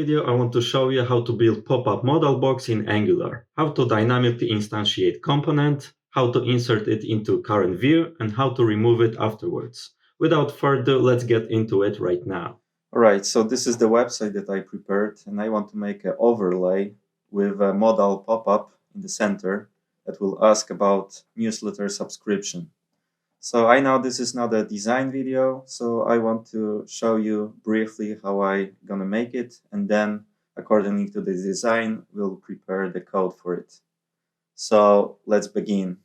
video, I want to show you how to build pop-up modal box in Angular, how to dynamically instantiate component, how to insert it into current view, and how to remove it afterwards. Without further, let's get into it right now. Alright, so this is the website that I prepared, and I want to make an overlay with a modal pop-up in the center that will ask about newsletter subscription. So I know this is not a design video, so I want to show you briefly how I gonna make it, and then according to the design, we'll prepare the code for it. So let's begin.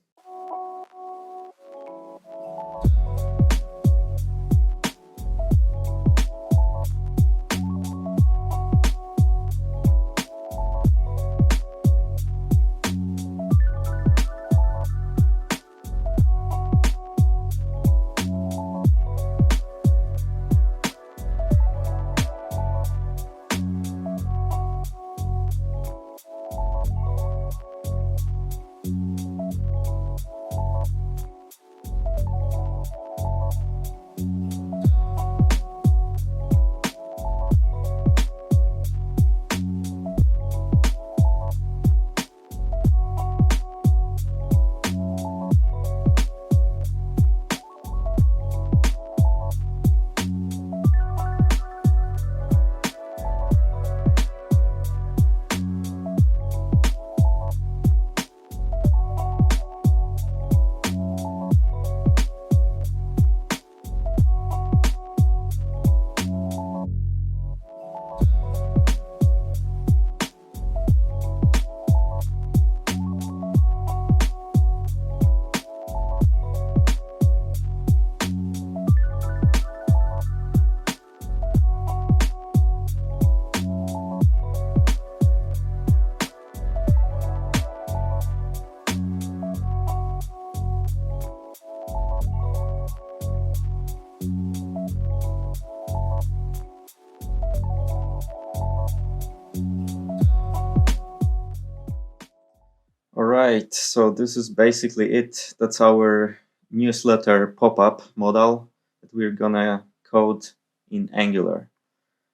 Alright, so this is basically it. That's our newsletter pop-up modal that we're gonna code in Angular.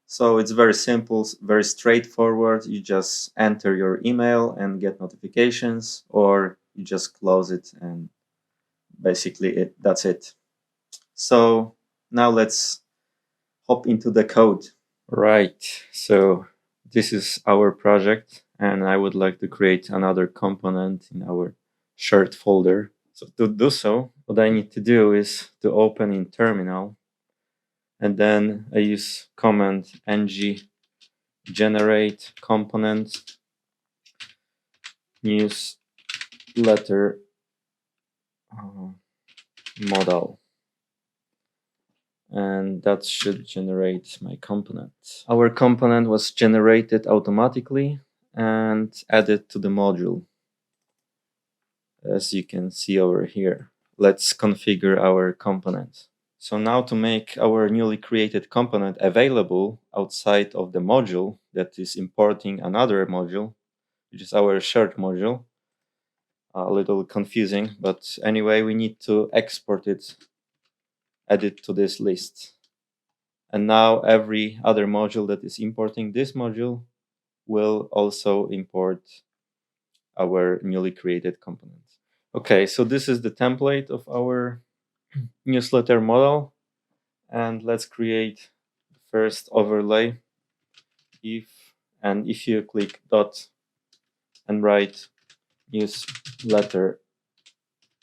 So it's very simple, very straightforward. You just enter your email and get notifications, or you just close it and basically that's it. So now let's hop into the code. Right, so this is our project, and I would like to create another component in our shared folder. So to do so, what I need to do is to open in terminal, and then I use command ng generate component newsletter modal, and that should generate my component. Our component was generated automatically and added to the module, as you can see over here. Let's configure our component. So now to make our newly created component available outside of the module that is importing another module, which is our shared module, a little confusing, but anyway, we need to export it, add it to this list. And now every other module that is importing this module will also import our newly created component. Okay, so this is the template of our newsletter model, and let's create the first overlay. If you click dot and write newsletter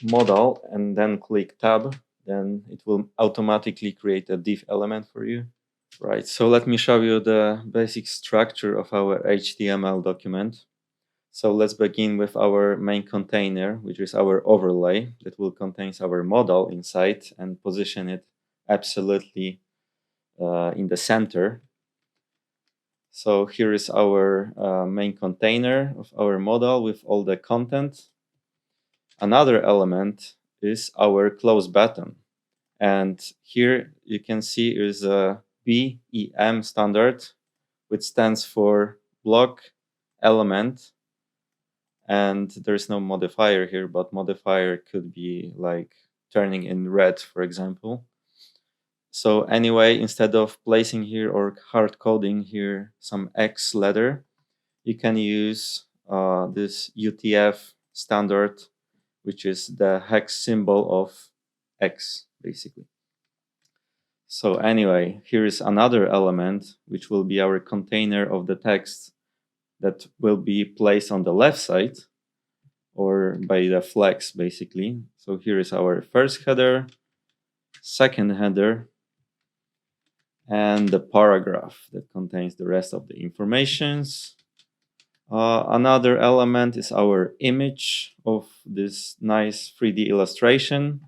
modal and then click tab, then it will automatically create a div element for you. Right, so let me show you the basic structure of our HTML document. So let's begin with our main container, which is our overlay that will contain our modal inside and position it absolutely in the center. So here is our main container of our modal with all the content. Another element is our close button. And here you can see is a BEM standard, which stands for block element. And there's no modifier here, but modifier could be like turning in red, for example. So anyway, instead of placing here or hard coding here some X letter, you can use this UTF standard, which is the hex symbol of X, basically. So anyway, here is another element, which will be our container of the text that will be placed on the left side or by the flex, basically. So here is our first header, second header, and the paragraph that contains the rest of the informations. Another element is our image of this nice 3D illustration.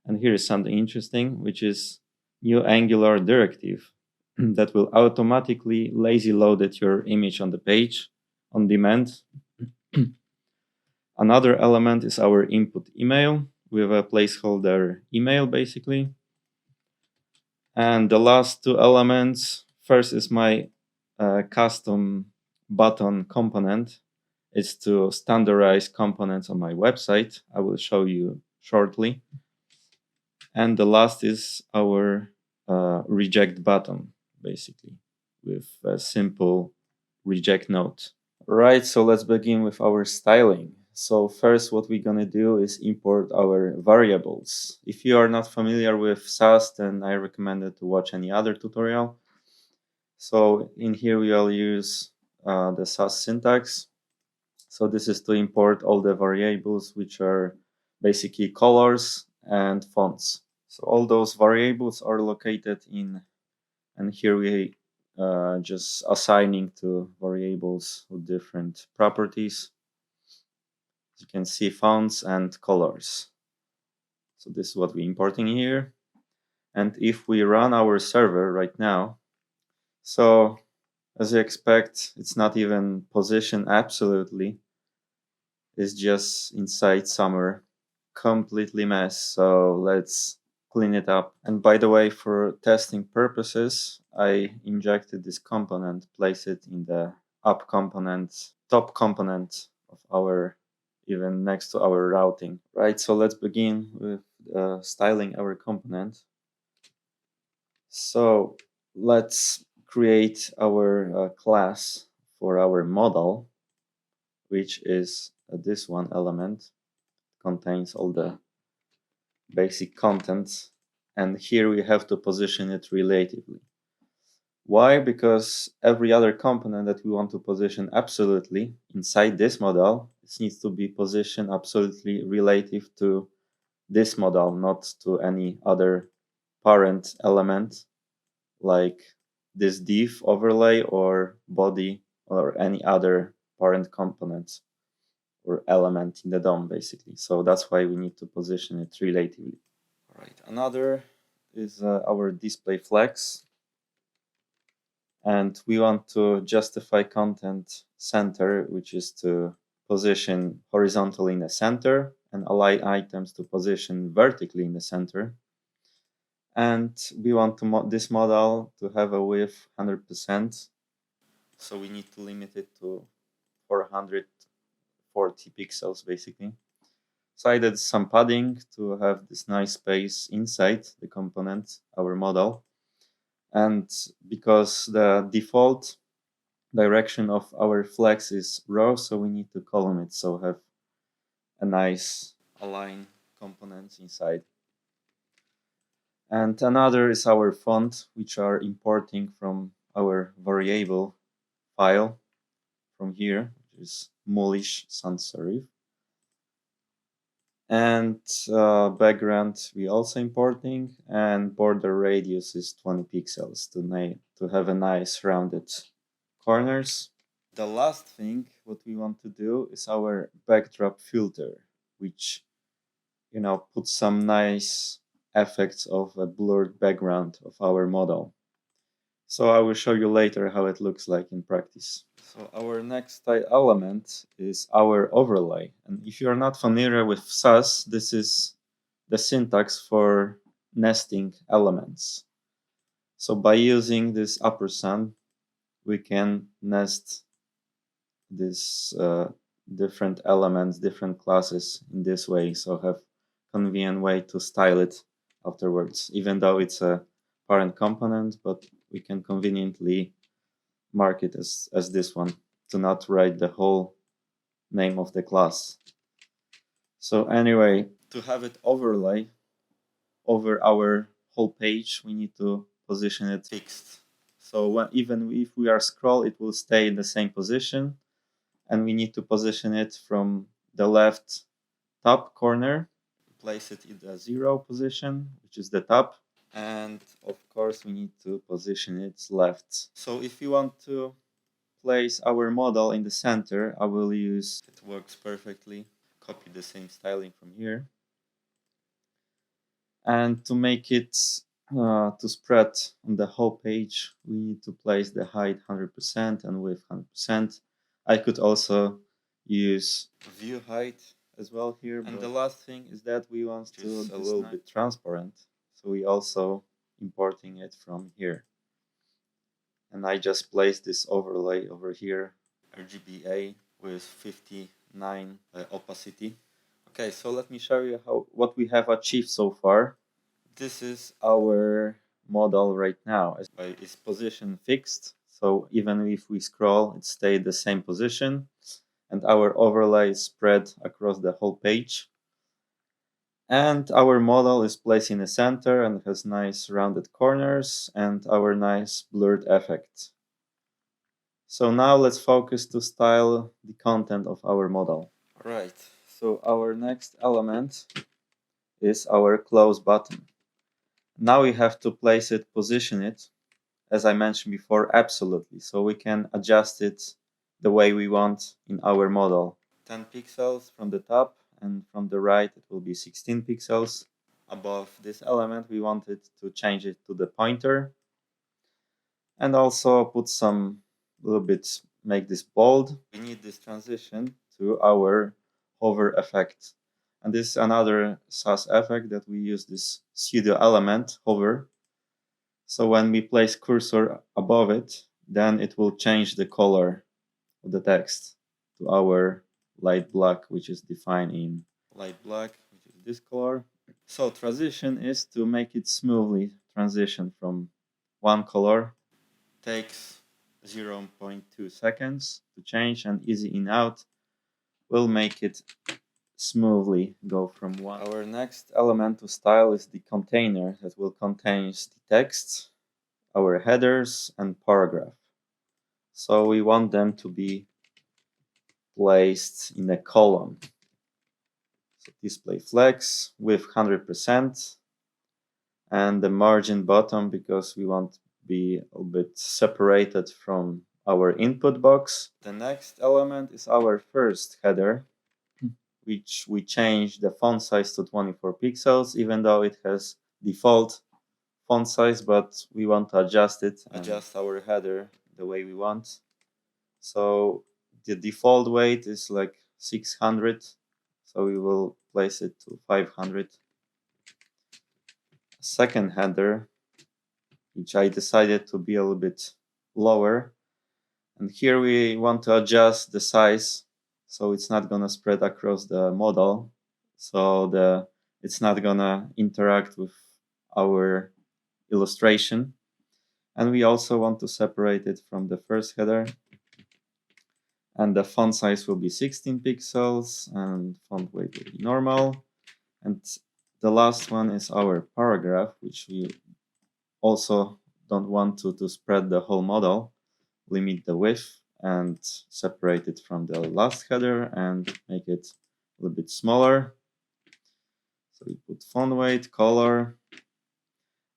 And here is something interesting, which is new Angular directive that will automatically lazy load your image on the page on demand. Another element is our input email with a placeholder email, basically. And the last two elements, first is my custom button component. It's to standardize components on my website. I will show you shortly. And the last is our reject button, basically, with a simple reject note. Right, so let's begin with our styling. So first, what we're gonna do is import our variables. If you are not familiar with Sass, then I recommend to watch any other tutorial. So in here, we'll use the Sass syntax. So this is to import all the variables, which are basically colors and fonts. So all those variables are located in, and here we just assigning to variables with different properties. As you can see, fonts and colors. So this is what we're importing here. And if we run our server right now, so as you expect, it's not even positioned absolutely. It's just inside somewhere, completely mess. So let's clean it up. And by the way, for testing purposes, I injected this component, place it in the up component, top component of our, even next to our routing, right? So let's begin with styling our component. So let's create our class for our model, which is this one element, contains all the basic contents, and here we have to position it relatively. Why? Because every other component that we want to position absolutely inside this model, it needs to be positioned absolutely relative to this model, not to any other parent element like this div overlay or body or any other parent component or element in the DOM, basically. So that's why we need to position it relatively. All right, another is our display flex. And we want to justify content center, which is to position horizontally in the center and align items to position vertically in the center. And we want to this model to have a width 100%. So we need to limit it to 440 pixels, basically. So I did some padding to have this nice space inside the component, our model. And because the default direction of our flex is row, so we need to column it, so have a nice align components inside. And another is our font, which are importing from our variable file from here, which is Moolish sans serif. And background we also importing, and border radius is 20 pixels to have a nice rounded corners. The last thing what we want to do is our backdrop filter, which puts some nice effects of a blurred background of our model. So I will show you later how it looks like in practice. So our next element is our overlay. And if you're not familiar with Sass, this is the syntax for nesting elements. So by using this ampersand, we can nest these different elements, different classes in this way. So have convenient way to style it afterwards, even though it's a parent component, but we can conveniently mark it as this one to not write the whole name of the class. So anyway, to have it overlay over our whole page, we need to position it fixed. So even if we are scroll, it will stay in the same position, and we need to position it from the left top corner, place it in the 0 position, which is the top, and of course we need to position it left. So if you want to place our model in the center, I will use, it works perfectly, copy the same styling from here. And to make it to spread on the whole page, we need to place the height 100% and width 100%. I could also use view height as well here. And the last thing is that we want to a little bit transparent, so we also importing it from here. And I just placed this overlay over here, RGBA with 59 opacity. Okay, so let me show you what we have achieved so far. This is our model right now. It's position fixed, so even if we scroll, it stayed the same position, and our overlay is spread across the whole page. And our model is placed in the center and has nice rounded corners and our nice blurred effect. So now let's focus to style the content of our model. Alright, so our next element is our close button. Now we have to place it, position it, as I mentioned before, absolutely, so we can adjust it the way we want in our model. 10 pixels from the top, and from the right it will be 16 pixels. Above this element we wanted to change it to the pointer, and also put some little bit, make this bold. We need this transition to our hover effect, and this is another SCSS effect that we use, this pseudo element hover. So when we place cursor above it, then it will change the color of the text to our light black, which is defined in light black, which is this color. So transition is to make it smoothly transition from one color. Takes 0.2 seconds to change, and easy in out will make it smoothly go from one. Our next element to style is the container that will contain the text, our headers and paragraph. So we want them to be placed in a column. So display flex with 100%, and the margin bottom, because we want to be a little bit separated from our input box. The next element is our first header, which we change the font size to 24 pixels, even though it has default font size, but we want to adjust it, adjust our header the way we want. So the default weight is like 600, so we will place it to 500. Second header, which I decided to be a little bit lower, and here we want to adjust the size so it's not gonna spread across the model, so it's not gonna interact with our illustration. And we also want to separate it from the first header, and the font size will be 16 pixels and font weight will be normal. And the last one is our paragraph, which we also don't want to spread the whole model. Limit the width and separate it from the last header and make it a little bit smaller. So we put font weight, color,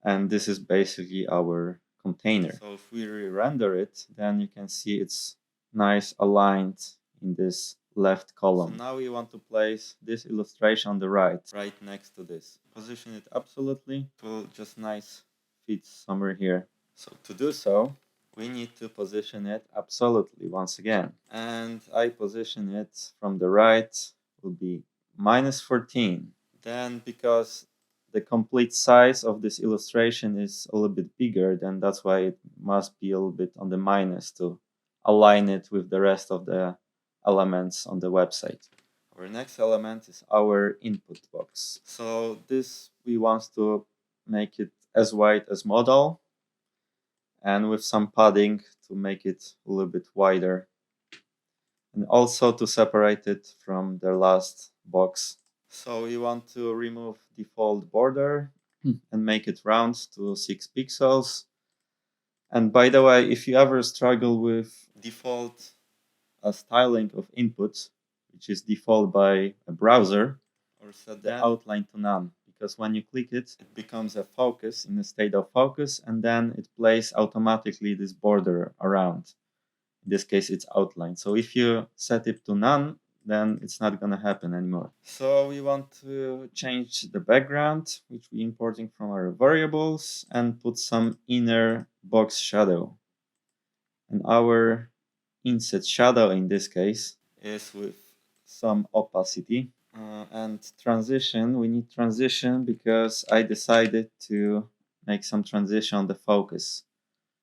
and this is basically our container. So if we re-render it, then you can see it's nice aligned in this left column. So now we want to place this illustration on the right next to this. Position it absolutely, it will just nice fit somewhere here. So to do so, we need to position it absolutely once again. And I position it from the right, will be -14. Then because the complete size of this illustration is a little bit bigger, then that's why it must be a little bit on the minus to align it with the rest of the elements on the website. Our next element is our input box. So this we want to make it as wide as Modal, and with some padding to make it a little bit wider, and also to separate it from the last box. So we want to remove default border and make it round to 6 pixels. And by the way, if you ever struggle with default styling of input, which is default by a browser, or set the outline to none, because when you click it, it becomes a focus in a state of focus, and then it plays automatically this border around. In this case, it's outline. So if you set it to none, then it's not going to happen anymore. So we want to change the background, which we're importing from our variables, and put some inner box shadow. And our inset shadow in this case is with some opacity. And transition, we need transition because I decided to make some transition on the focus.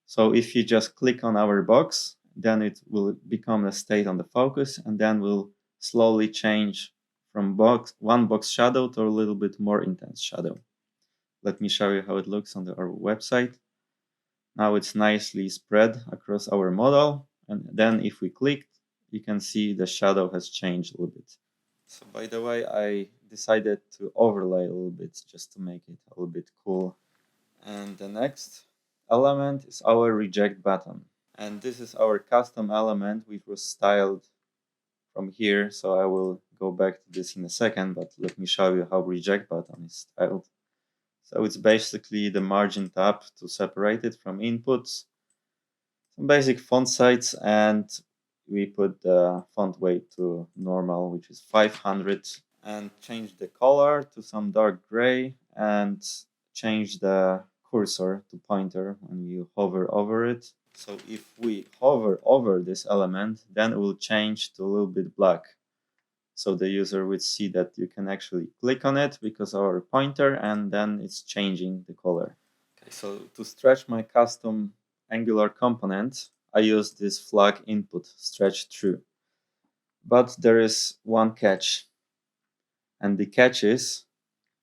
So if you just click on our box, then it will become a state on the focus, and then we'll slowly change from one box shadow to a little bit more intense shadow. Let me show you how it looks on our website. Now it's nicely spread across our model, and then if we click, you can see the shadow has changed a little bit. So by the way, I decided to overlay a little bit just to make it a little bit cool. And the next element is our reject button. And this is our custom element which was styled from here. So I will go back to this in a second, but let me show you how reject button is styled. So it's basically the margin tab to separate it from inputs, some basic font size, and we put the font weight to normal, which is 500, and change the color to some dark gray, and change the cursor to pointer when you hover over it. So if we hover over this element, then it will change to a little bit black. So the user would see that you can actually click on it because of our pointer, and then it's changing the color. Okay, so to stretch my custom Angular component, I use this flag input stretch true. But there is one catch. And the catch is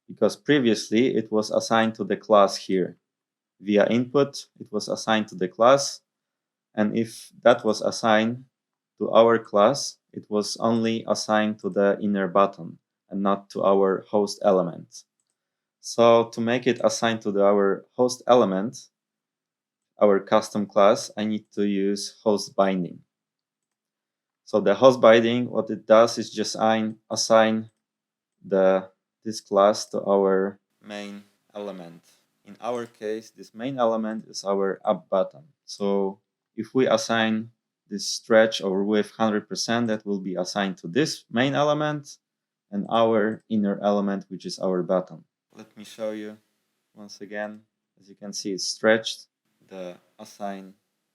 because previously it was assigned to the class here. Via input, it was assigned to the class. And if that was assigned to our class, it was only assigned to the inner button and not to our host element. So to make it assigned to our host element, our custom class, I need to use host binding. So the host binding, what it does is just assign this class to our main element. In our case, this main element is our up button. So if we assign this stretch or width 100%, that will be assigned to this main element and our inner element, which is our button. Let me show you once again. As you can see, it's stretched. The assign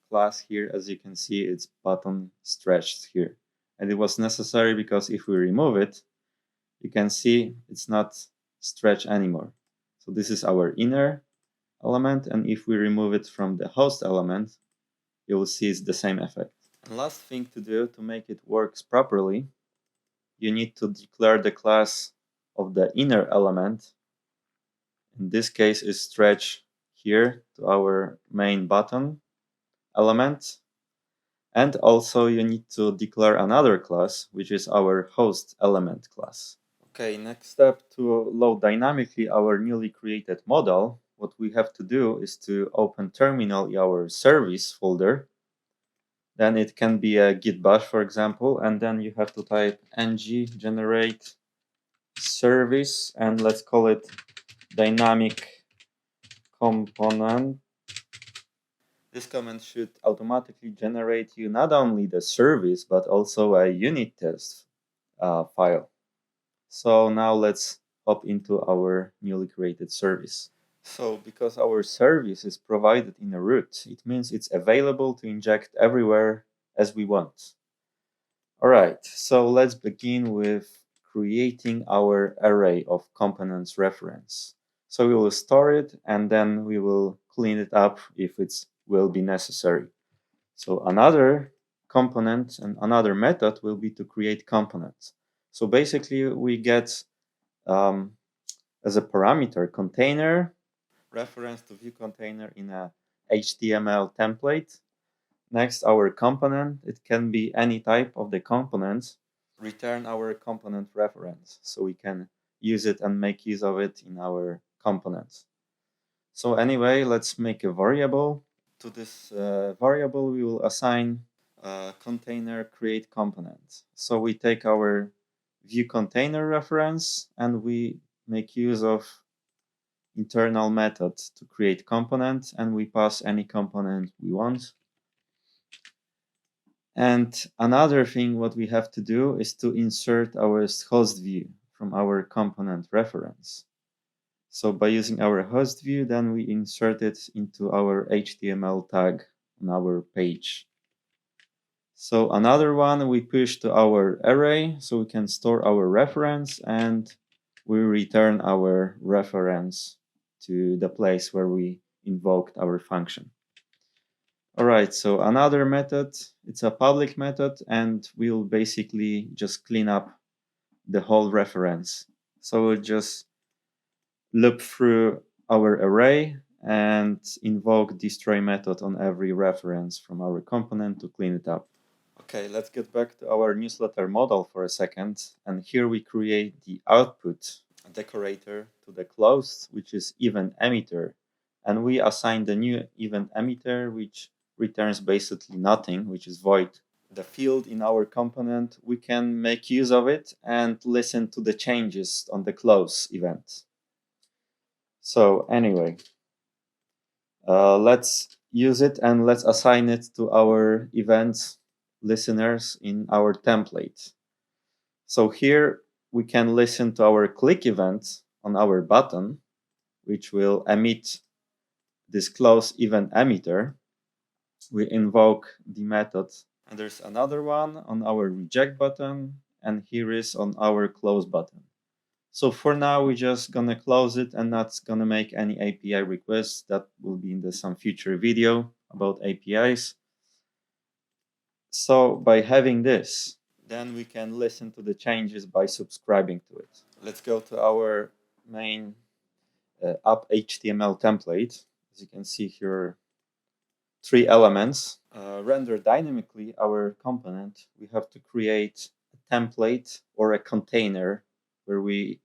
class here, as you can see, it's button stretched here. And it was necessary because if we remove it, you can see it's not stretched anymore. So this is our inner element, and if we remove it from the host element, you will see it's the same effect. And last thing to do to make it work properly, you need to declare the class of the inner element. In this case, is stretch here to our main button element. And also you need to declare another class, which is our host element class. Okay, next step, to load dynamically our newly created model, what we have to do is to open terminal in our service folder. Then it can be a git bash, for example, and then you have to type ng generate service, and let's call it dynamic component. This command should automatically generate you not only the service, but also a unit test file. So now let's hop into our newly created service. So because our service is provided in a root, it means it's available to inject everywhere as we want. All right, so let's begin with creating our array of components reference. So we will store it, and then we will clean it up if it will be necessary. So another component and another method will be to create components. So basically we get as a parameter container reference to view container in a HTML template. Next, our component. It can be any type of the component. Return our component reference so we can use it and make use of it in our components. So anyway, let's make a variable. To this variable, we will assign container create component. So we take our view container reference and we make use of internal method to create component, and we pass any component we want. And another thing what we have to do is to insert our host view from our component reference. So by using our host view, then we insert it into our HTML tag on our page. So another one we push to our array so we can store our reference, and we return our reference to the place where we invoked our function. All right, so another method, it's a public method, and we'll basically just clean up the whole reference. So we'll just loop through our array and invoke destroy method on every reference from our component to clean it up. Okay, let's get back to our newsletter model for a second. And here we create the output decorator to the closed, which is event emitter. And we assign the new event emitter, which returns basically nothing, which is void. The field in our component, we can make use of it and listen to the changes on the close event. So anyway, let's use it and let's assign it to our events listeners in our template. So here we can listen to our click event on our button, which will emit this close event emitter. We invoke the method, and there's another one on our reject button, and here is on our close button. So for now, we're just gonna close it and not gonna make any API requests. That will be in some future video about APIs. So by having this, then we can listen to the changes by subscribing to it. Let's go to our main app HTML template. As you can see here, 3 elements. Render dynamically our component. We have to create a template or a container where we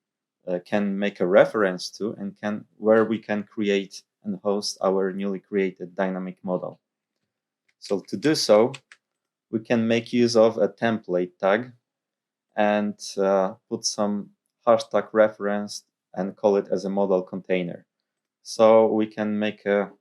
can make a reference to and where we can create and host our newly created dynamic model. So to do so, we can make use of a template tag and put some hashtag reference and call it as a model container. So we can make a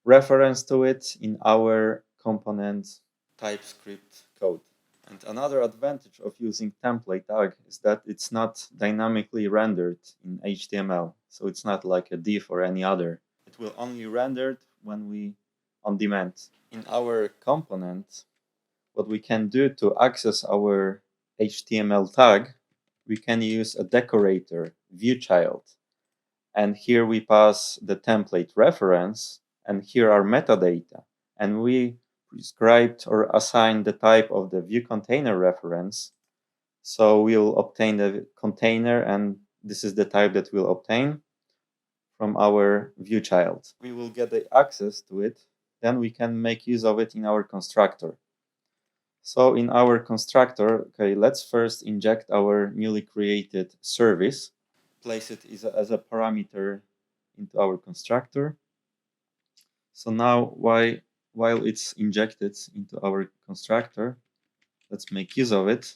reference to it in our component TypeScript code. And another advantage of using template tag is that it's not dynamically rendered in HTML. So it's not like a div or any other. It will only render when we on demand. In our component, what we can do to access our HTML tag, we can use a decorator, viewChild. And here we pass the template reference, and here are metadata. And we prescribed or assigned the type of the view container reference. So we'll obtain the container, and this is the type that we'll obtain from our viewChild. We will get the access to it, then we can make use of it in our constructor. So in our constructor, okay, let's first inject our newly created service, place it as a parameter into our constructor. So now while it's injected into our constructor, let's make use of it.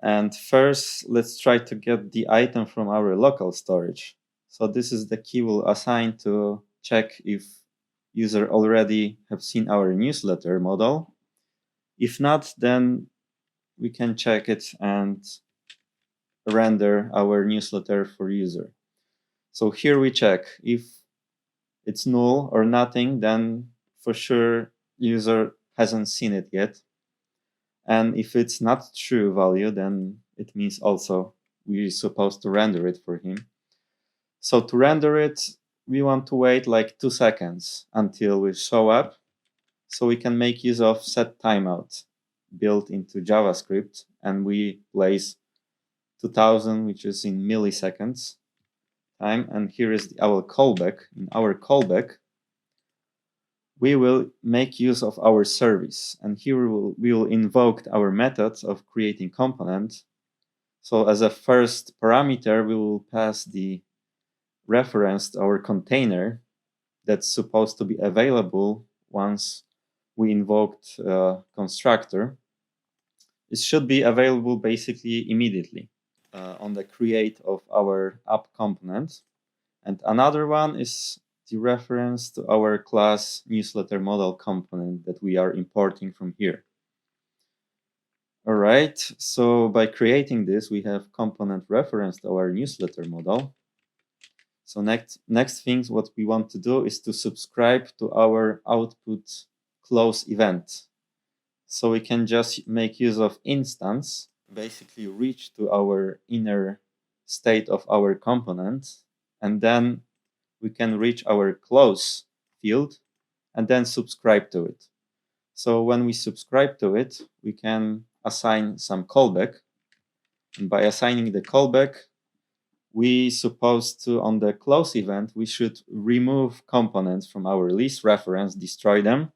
And first, let's try to get the item from our local storage. So this is the key we'll assign to check if user already have seen our newsletter model. If not, then we can check it and render our newsletter for user. So here we check if it's null or nothing, then for sure user hasn't seen it yet. And if it's not true value, then it means also we're supposed to render it for him. So to render it, we want to wait like 2 seconds until we show up. So we can make use of set timeout built into JavaScript, and we place 2000, which is in milliseconds time, and here is our callback. In our callback, we will make use of our service, and here we will invoke our methods of creating component. So as a first parameter, we will pass the reference to our container that's supposed to be available once we invoked constructor. It should be available basically immediately on the create of our app component. And another one is the reference to our class newsletter model component that we are importing from here. All right, so by creating this, we have component reference to our newsletter model. So next things what we want to do is to subscribe to our output close event. So we can just make use of instance, basically reach to our inner state of our component, and then we can reach our close field and then subscribe to it. So when we subscribe to it, we can assign some callback. And by assigning the callback, we supposed to, on the close event, we should remove components from our list reference, destroy them.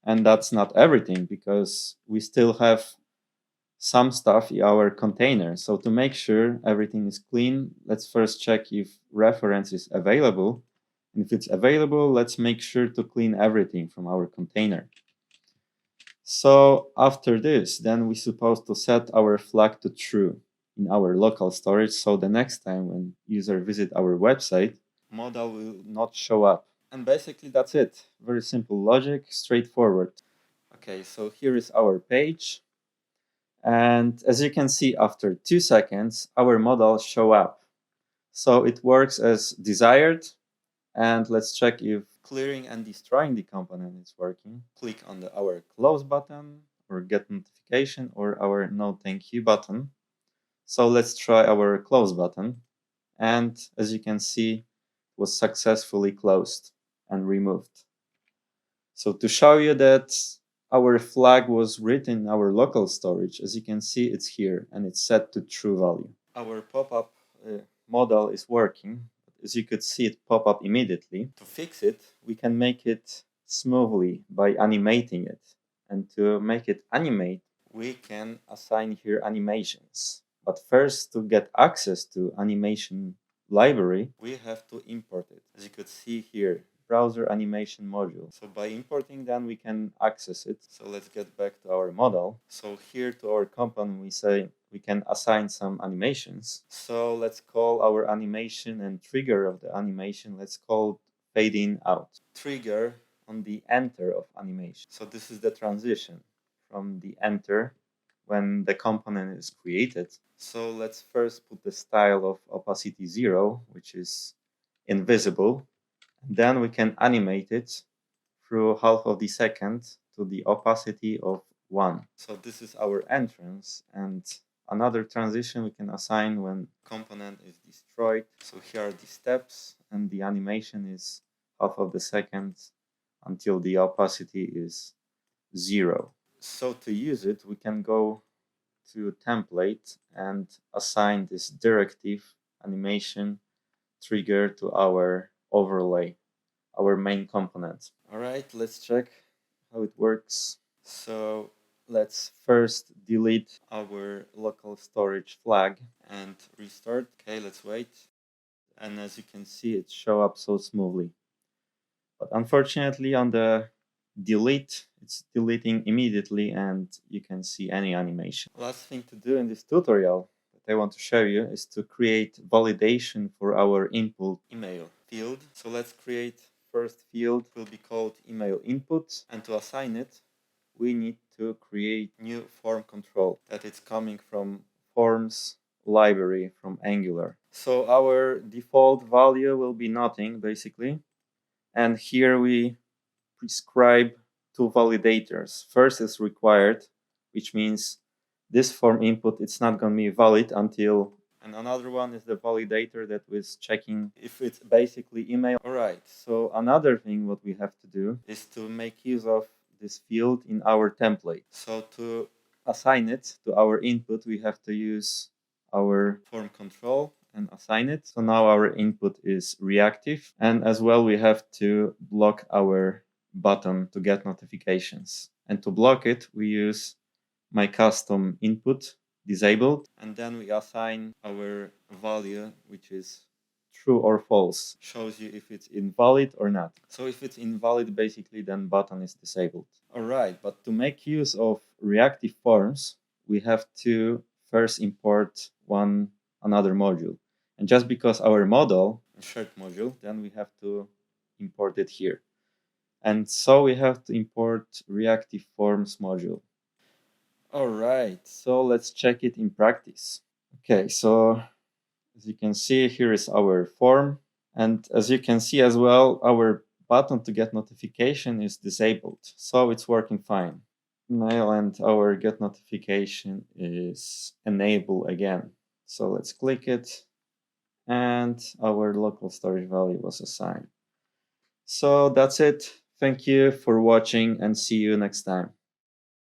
And that's not everything, because we still have some stuff in our container. So to make sure everything is clean, let's first check if reference is available. And if it's available, let's make sure to clean everything from our container. So after this, then we're supposed to set our flag to true in our local storage. So the next time when user visit our website, Modal will not show up. And basically that's it. Very simple logic, straightforward. Okay, so here is our page. And as you can see, after 2 seconds, our model show up. So it works as desired. And let's check if clearing and destroying the component is working. Click on our close button or get notification or our no thank you button. So let's try our close button. And as you can see, it was successfully closed and removed. So to show you that our flag was written in our local storage, as you can see, it's here and it's set to true value. Our pop-up model is working. As you could see it pop up immediately. To fix it, we can make it smoothly by animating it. And to make it animate, we can assign here animations. But first, to get access to animation library, we have to import it. As you could see here, browser animation module. So by importing then we can access it. So let's get back to our model. So here to our component we say we can assign some animations. So let's call our animation and trigger of the animation, let's call fading out. Trigger on the enter of animation. So this is the transition from the enter when the component is created. So let's first put the style of opacity 0, which is invisible. Then we can animate it through half of the second to the opacity of 1. So this is our entrance, and another transition we can assign when component is destroyed. So here are the steps, and the animation is half of the second until the opacity is 0. So to use it, we can go to template and assign this directive animation trigger to our overlay, our main component. All right, let's check how it works. So let's first delete our local storage flag and restart. Okay, let's wait. And as you can see, it show up so smoothly. But unfortunately on the delete, it's deleting immediately and you can see any animation. Last thing to do in this tutorial that I want to show you is to create validation for our input email field. So let's create first field, will be called email input, and to assign it we need to create new form control that is coming from forms library from Angular. So our default value will be nothing basically, and here we prescribe two validators. First is required, which means this form input it's not going to be valid until, and another one is the validator that was checking if it's basically email. All right, so another thing what we have to do is to make use of this field in our template. So to assign it to our input, we have to use our form control and assign it. So now our input is reactive, and as well we have to block our button to get notifications. And to block it, we use my custom input disabled, and then we assign our value, which is true or false. Shows you if it's invalid or not. So if it's invalid, basically then button is disabled. All right, but to make use of reactive forms, we have to first import another module. And just because our model is shared module, then we have to import it here. And so we have to import reactive forms module. All right, so let's check it in practice. Okay, so as you can see, here is our form. And as you can see as well, our button to get notification is disabled. So it's working fine. Mail and our get notification is enabled again. So let's click it. And our local storage value was assigned. So that's it. Thank you for watching and see you next time.